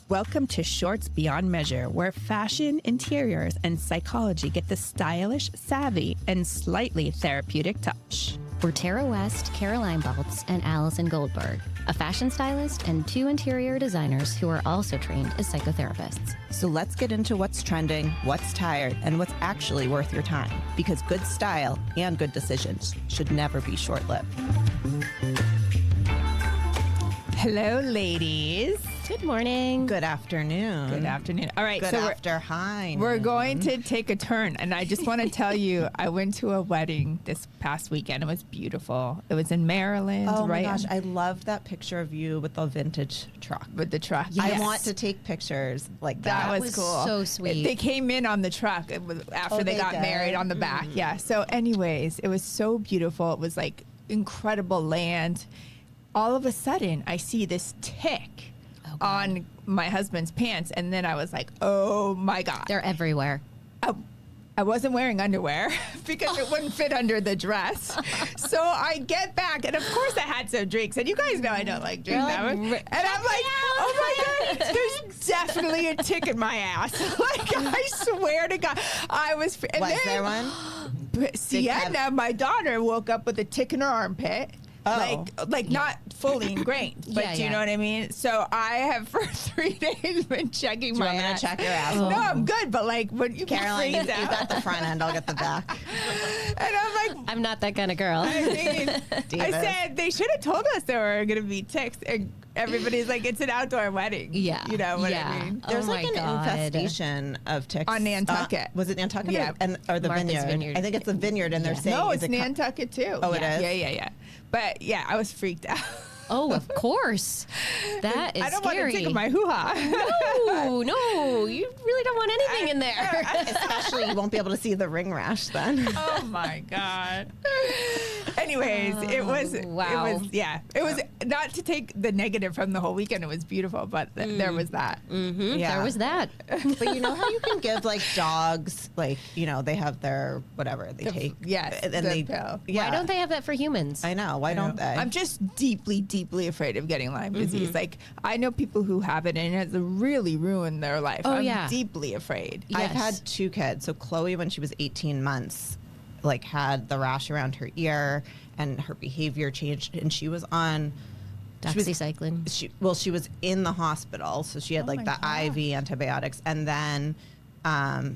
Welcome to Shorts Beyond Measure, where fashion, interiors, and psychology get the stylish, savvy, and slightly therapeutic touch. We're Tara West, Caroline Baltz, and Allison Goldberg, a fashion stylist and 2 interior designers who are also trained as psychotherapists. So let's get into what's trending, what's tired, and what's actually worth your time. Because good style and good decisions should never be short-lived. Hello, ladies. Good morning. Good afternoon. Good afternoon. All right, Good so after hi. we're going to take a turn, and I just want to tell you, I went to a wedding this past weekend. It was beautiful. It was in Maryland. Oh right my gosh, I love that picture of you with the vintage truck. with the truck. I want to take pictures like that. That was cool. So sweet. They came in on the truck after they got did? married on the back. Yeah. So anyways, it was so beautiful. It was like incredible land. All of a sudden, I see this tick on my husband's pants. And then I was like, oh my God. They're everywhere. I wasn't wearing underwear because it wouldn't fit under the dress. So I get back, and of course I had some drinks. And you guys know I don't like drinks. And I'm like, oh my God, there's definitely a tick in my ass. Like, I swear to God. I was. And Was then, there one? Sienna, my daughter, woke up with a tick in her armpit. Oh. Like not fully ingrained, but Yeah, do you yeah. know what I mean? So I have for 3 days been checking my I'm going ass. to check your ass. No, I'm good, but like when you Caroline, freeze you out. got the front end. I'll get the back. And I'm like, I'm not that kind of girl. I mean, I Davis. said they should have told us there were going to be ticks. And everybody's like, it's an outdoor wedding. Yeah. You know what Yeah. I mean? Oh There's my like an God. infestation of ticks. On Nantucket. Was it Nantucket? Yeah. Or the Martha's vineyard? Vineyard. I think it's the vineyard, and they're Yeah. saying No, is it's it Nantucket too. Oh, it is? Yeah. But yeah, I was freaked out. Oh, of course. That is I don't scary. want to tickle my hoo-ha. No, you really don't want anything in there. Especially, you won't be able to see the ring rash then. Oh my God. Anyways, it was wow. it was not to take the negative from the whole weekend. It was beautiful, but there was that. Yeah. There was that. But you know how you can give like dogs, like, you know, they have their whatever they take. Yes, And the they pill. Yeah. Why don't they have that for humans? I know. Why don't they? I'm just deeply, deeply afraid of getting Lyme disease. Like, I know people who have it, and it has really ruined their life. Oh, I'm yeah. deeply afraid. I've Yes. had 2 kids. So Chloe, when she was 18 months, like had the rash around her ear, and her behavior changed, and she was on Doxycycline. she was in the hospital, so she had like the IV antibiotics, and then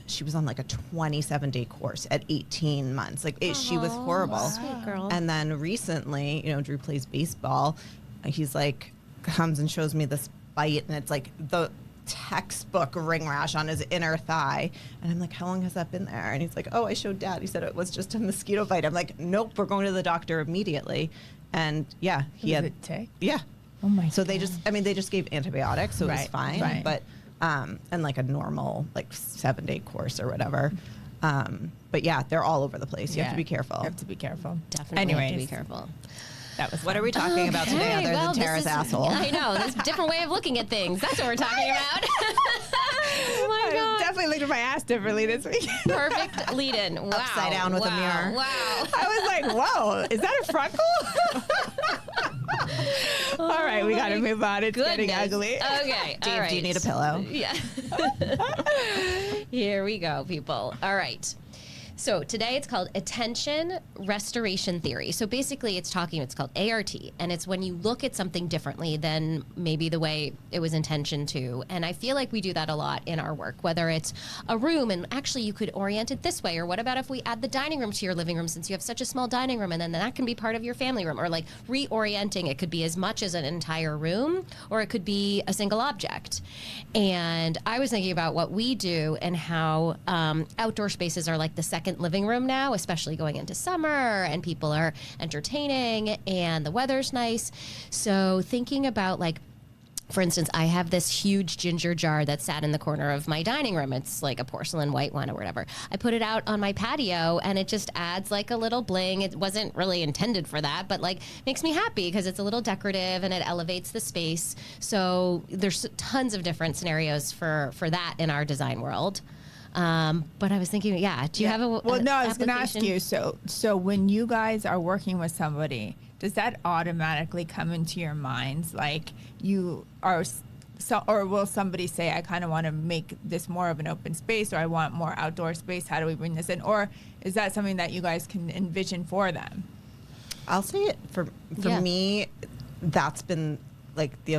she was on like a 27-day course at 18 months. Like she was horrible. Sweet girl. And then recently, you know, Drew plays baseball. He's like comes and shows me this bite, and it's like the textbook ring rash on his inner thigh. And I'm like, how long has that been there? And he's like, oh, I showed Dad. He said it was just a mosquito bite. I'm like, nope, we're going to the doctor immediately. And yeah, he had a tick? Yeah. Oh my So they just gave antibiotics, so it was Right, fine. right. But and like a normal like 7-day course or whatever. But yeah, they're all over the place. You have to be careful. You have to be careful. Definitely have to be Anyways, careful. that was What fun. are we talking about today Okay, other well, than this Tara's is- asshole? I know. There's a different way of looking at things. That's what we're talking about. Oh my I God. definitely looked at my ass differently this week. Perfect lead-in. Wow. Upside down with a mirror. Wow. I was like, whoa, is that a freckle? All right, we got to move on. It's getting Goodness. ugly. Okay. Dave, all right. do you need a pillow? Yeah. Here we go, people. All right. So today it's called Attention Restoration Theory. So basically it's called ART, and it's when you look at something differently than maybe the way it was intentioned to. And I feel like we do that a lot in our work, whether it's a room and actually you could orient it this way, or what about if we add the dining room to your living room since you have such a small dining room, and then that can be part of your family room, or like reorienting. It could be as much as an entire room, or it could be a single object. And I was thinking about what we do and how outdoor spaces are like the second living room now, especially going into summer and people are entertaining and the weather's nice. So thinking about like, for instance, I have this huge ginger jar that sat in the corner of my dining room. It's like a porcelain white one or whatever. I put it out on my patio and it just adds like a little bling. It wasn't really intended for that, but like makes me happy because it's a little decorative and it elevates the space. So there's tons of different scenarios for that in our design world. But I was thinking, do you have a Well, no, I was going to ask application? you. So when you guys are working with somebody, does that automatically come into your minds? Like you are or will somebody say, I kind of want to make this more of an open space, or I want more outdoor space? How do we bring this in? Or is that something that you guys can envision for them? I'll say it for me, that's been like the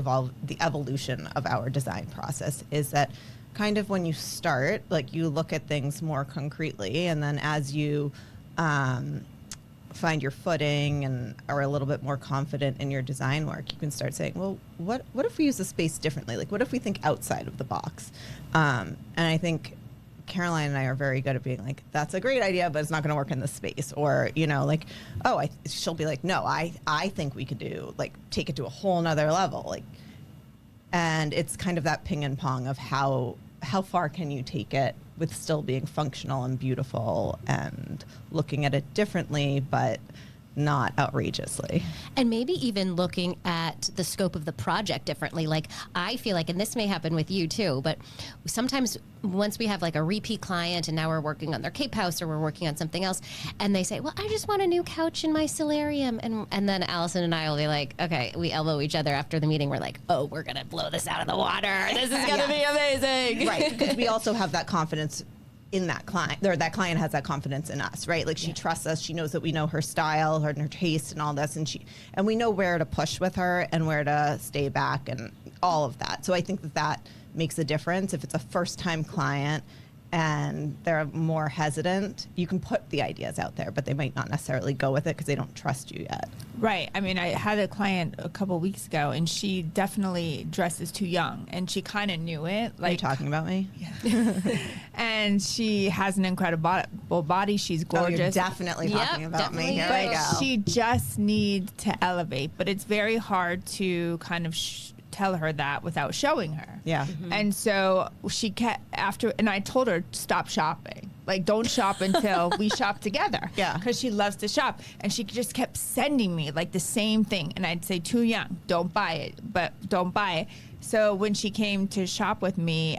evolution of our design process, is that kind of when you start, like you look at things more concretely, and then as you find your footing and are a little bit more confident in your design work, you can start saying, well, what if we use the space differently? Like, what if we think outside of the box? And I think Caroline and I are very good at being like, that's a great idea, but it's not going to work in this space. Or, you know, like, she'll be like, no, I think we could do, like, take it to a whole nother level. Like, and it's kind of that ping and pong of how far can you take it with still being functional and beautiful and looking at it differently, but not outrageously. And maybe even looking at the scope of the project differently. Like, I feel like, and this may happen with you too, but sometimes once we have like a repeat client and now we're working on their Cape House or we're working on something else, and they say, well, I just want a new couch in my solarium. And then Allison and I will be like, okay, we elbow each other after the meeting. We're like, oh, we're going to blow this out of the water. This is going to be amazing. Right. Because we also have that confidence in that client, or that client has that confidence in us, right? Like, she trusts us. She knows that we know her style, her taste, and all this, and we know where to push with her and where to stay back and all of that. So I think that makes a difference. If it's a first-time client and they're more hesitant, you can put the ideas out there, but they might not necessarily go with it because they don't trust you yet. Right. I mean, I had a client a couple weeks ago, and she definitely dresses too young, and she kind of knew it. Like, are you talking about me? Yeah. And she has an incredible body. She's gorgeous. Oh, you're definitely talking about me. Here we go. She just needs to elevate, but it's very hard to kind of tell her that without showing her. Yeah. Mm-hmm. And so she kept and I told her, stop shopping. Like, don't shop until we shop together. Yeah. Because she loves to shop. And she just kept sending me like the same thing. And I'd say, too young, don't buy it, but don't buy it. So when she came to shop with me,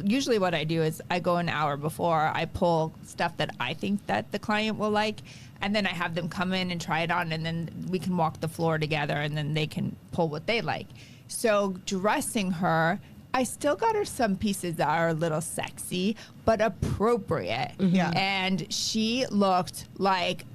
usually what I do is I go an hour before, I pull stuff that I think that the client will like. And then I have them come in and try it on, and then we can walk the floor together, and then they can pull what they like. So dressing her, I still got her some pieces that are a little sexy, but appropriate. Mm-hmm. Yeah. And she looked like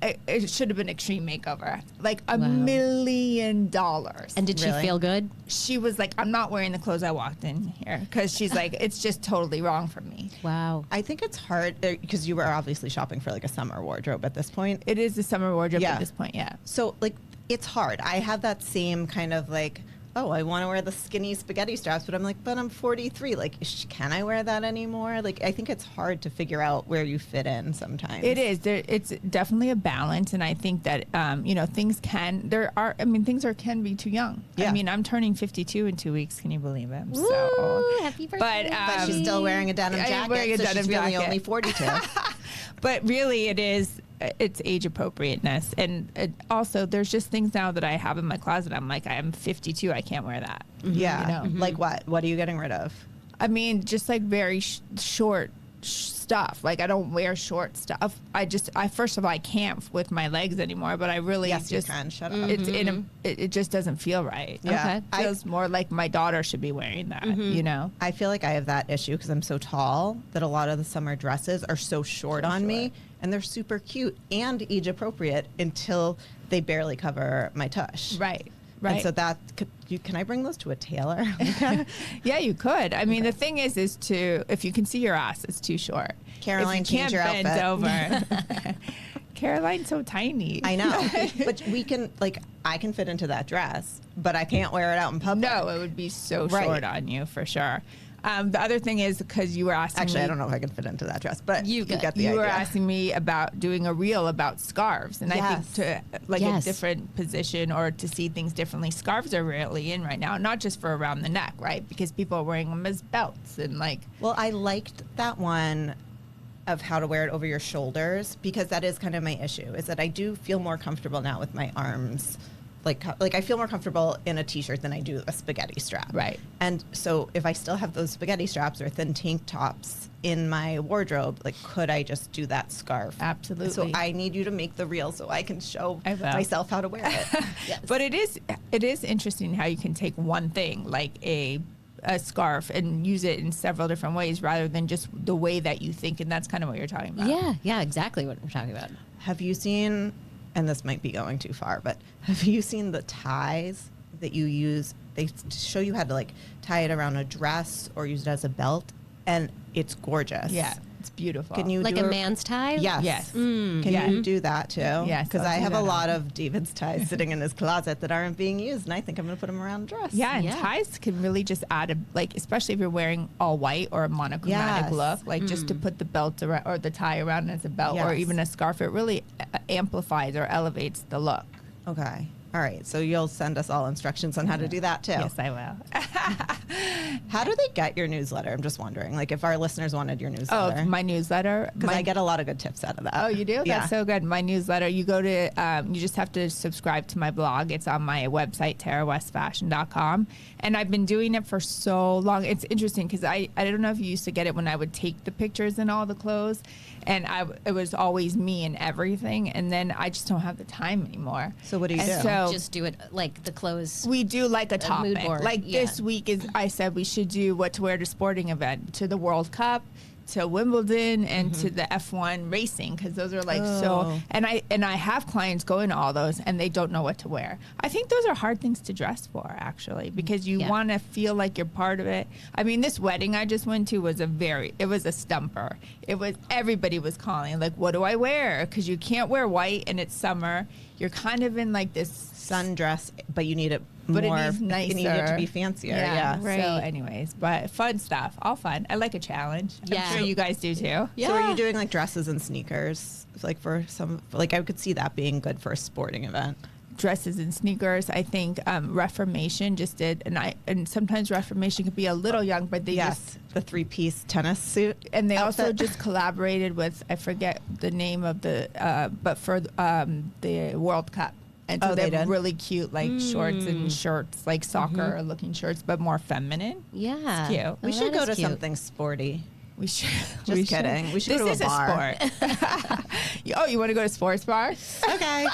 it should have been extreme makeover, like $1 million. And did she feel good? She was like, I'm not wearing the clothes I walked in here, because she's like, it's just totally wrong for me. Wow. I think it's hard because you were obviously shopping for like a summer wardrobe at this point. It is the summer wardrobe at this point, yeah. So like, it's hard. I have that same kind of like, oh, I want to wear the skinny spaghetti straps, but I'm like, but I'm 43. Like, can I wear that anymore? Like, I think it's hard to figure out where you fit in sometimes. It is. It's definitely a balance, and I think that things can be too young. Yeah. I mean, I'm turning 52 in 2 weeks. Can you believe it? Woo, so happy birthday! But she's still wearing a denim jacket, I'm wearing a so denim she's really jacket. only 42. But really, it's age appropriateness. And also, there's just things now that I have in my closet. I'm like, I'm 52. I can't wear that. Yeah. You know? Mm-hmm. Like what? What are you getting rid of? I mean, just like very short stuff. Like, I don't wear short stuff. I first of all, I can't with my legs anymore, but I really Yes, just, you can. Shut up. it's it just doesn't feel right. Yeah. It feels more like my daughter should be wearing that, you know? I feel like I have that issue because I'm so tall that a lot of the summer dresses are so short on me, and they're super cute and age appropriate until they barely cover my tush. Right. And so can I bring those to a tailor? Yeah, you could. I mean, the thing is if you can see your ass, it's too short. Caroline, if you change can't your bend outfit. over. Caroline's so tiny. I know. But we can, like, I can fit into that dress, but I can't wear it out in public. No, it would be so short on you for sure. The other thing is, because you were asking Actually, me, I don't know if I can fit into that dress, but you get the idea. You were asking me about doing a reel about scarves, and I think to a different position or to see things differently, scarves are really in right now, not just for around the neck, right? Because people are wearing them as belts and like. Well, I liked that one of how to wear it over your shoulders, because that is kind of my issue, is that I do feel more comfortable now with my arms like I feel more comfortable in a t-shirt than I do a spaghetti strap. Right. And so if I still have those spaghetti straps or thin tank tops in my wardrobe, like, could I just do that scarf? Absolutely. So I need you to make the reel so I can show I will. myself how to wear it. Yes. But it is interesting how you can take one thing like a scarf and use it in several different ways rather than just the way that you think, and that's kind of what you're talking about. Yeah, exactly what we're talking about. Have you seen, and this might be going too far, but have you seen the ties that you use? They show you how to like tie it around a dress or use it as a belt, and it's gorgeous. Yeah, it's beautiful. Can you Like do a man's tie? Yes. Yes. Can Yeah. you do that too? Yes, Because I'll I do have that a lot now. of David's ties sitting in his closet that aren't being used, and I think I'm going to put them around a dress. Yeah, and Yeah. ties can really just add like, especially if you're wearing all white or a monochromatic Yes. look, like just to put the belt around or the tie around as a belt or Yes. even a scarf, it really amplifies or elevates the look. Okay. All right. So you'll send us all instructions on how to do that too. Yes, I will. How do they get your newsletter? I'm just wondering. Like, if our listeners wanted your Oh, newsletter. my newsletter. Because My- I get a lot of good tips out of that. Oh, you do? Yeah. That's so good. My newsletter, you go to, you just have to subscribe to my blog. It's on my website, TaraWestFashion.com. And I've been doing it for so long. It's interesting because I don't know if you used to get it when I would take the pictures and all the clothes. And it was always me and everything. And then I just don't have the time anymore. So what do you And do? So Just do it like the clothes. we do like a mood topic. board, Like yeah. this week is, I said we should do what to wear to sporting event, to the World Cup, to Wimbledon, and to the F1 racing, because those are like so. Oh. And I have clients going to all those, and they don't know what to wear. I think those are hard things to dress for, actually, because you Yeah. want to feel like you're part of it. I mean, this wedding I just went to was it was a stumper. Everybody was calling like, what do I wear? Because you can't wear white and it's summer. You're kind of in like this Sundress, but you need it but more. it needs nicer. You need it to be fancier. Yeah. right. So, anyways, but fun stuff, all fun. I like a challenge. Yeah. I'm sure you guys do too. Yeah. So are you doing like dresses and sneakers? Like for some, like I could see that being good for a sporting event. Dresses and sneakers. I think Reformation just did, and sometimes Reformation could be a little young, but they Yes, the 3-piece tennis suit. and they also outfit. just collaborated with, I forget the name of the, but for the World Cup. And so Oh, they they have did? really cute like shorts and shirts, like soccer looking shirts, but more feminine. Yeah. It's cute. Oh, We should that go is to cute. something sporty. We should. Just kidding. We should go to a bar. This is a sport. Oh, you want to go to sports bar? Okay.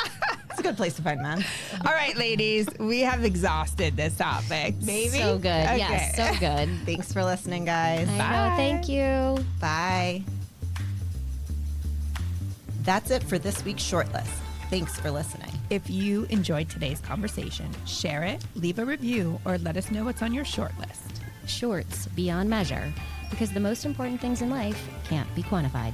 It's a good place to find men. All right, ladies, we have exhausted this topic. Maybe So good. Okay. Yeah, so good. Thanks for listening, guys. I Bye. know. Thank you. Bye. That's it for this week's shortlist. Thanks for listening. If you enjoyed today's conversation, share it, leave a review, or let us know what's on your short list. Shorts beyond measure, because the most important things in life can't be quantified.